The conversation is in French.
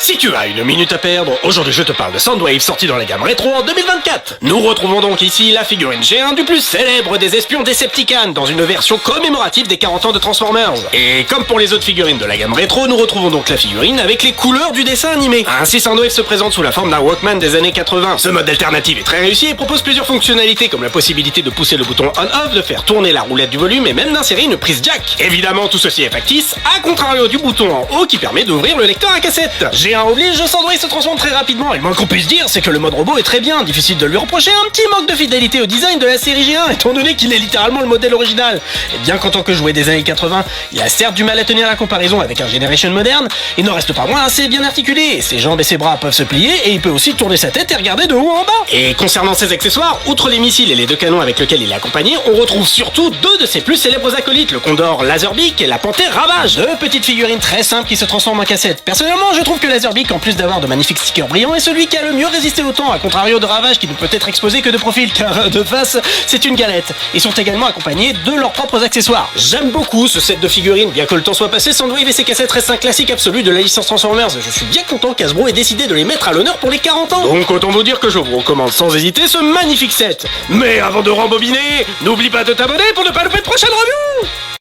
Si tu as une minute à perdre, aujourd'hui je te parle de Soundwave sorti dans la gamme rétro en 2024. Nous retrouvons donc ici la figurine G1 du plus célèbre des espions Decepticons dans une version commémorative des 40 ans de Transformers. Et comme pour les autres figurines de la gamme rétro, nous retrouvons donc la figurine avec les couleurs du dessin animé. Ainsi Soundwave se présente sous la forme d'un Walkman des années 80. Ce mode alternatif est très réussi et propose plusieurs fonctionnalités comme la possibilité de pousser le bouton on-off, de faire tourner la roulette du volume et même d'insérer une prise jack. Évidemment tout ceci est factice, à contrario du bouton en haut qui permet d'ouvrir le lecteur à cassette. G1 oblige, Soundwave se transforme très rapidement et le moins qu'on puisse dire c'est que le mode robot est très bien, difficile de lui reprocher un petit manque de fidélité au design de la série G1 étant donné qu'il est littéralement le modèle original. Et bien qu'en tant que jouet des années 80, il a certes du mal à tenir la comparaison avec un Generation moderne, il n'en reste pas moins assez bien articulé, ses jambes et ses bras peuvent se plier et il peut aussi tourner sa tête et regarder de haut en bas. Et concernant ses accessoires, outre les missiles et les deux canons avec lesquels il est accompagné, on retrouve surtout deux de ses plus célèbres acolytes, le Condor Laserbeak et la Panthère Ravage, deux petites figurines très simples qui se transforment en cassette. Personnellement, je trouve que Laserbeak, en plus d'avoir de magnifiques stickers brillants, est celui qui a le mieux résisté au temps, à contrario de Ravage qui ne peut être exposé que de profil, car de face, c'est une galette. Ils sont également accompagnés de leurs propres accessoires. J'aime beaucoup ce set de figurines, bien que le temps soit passé, Soundwave et ses cassettes restent un classique absolu de la licence Transformers. Je suis bien content qu'Hasbro ait décidé de les mettre à l'honneur pour les 40 ans. Donc autant vous dire que je vous recommande sans hésiter ce magnifique set. Mais avant de rembobiner, n'oublie pas de t'abonner pour ne pas louper de prochaine review.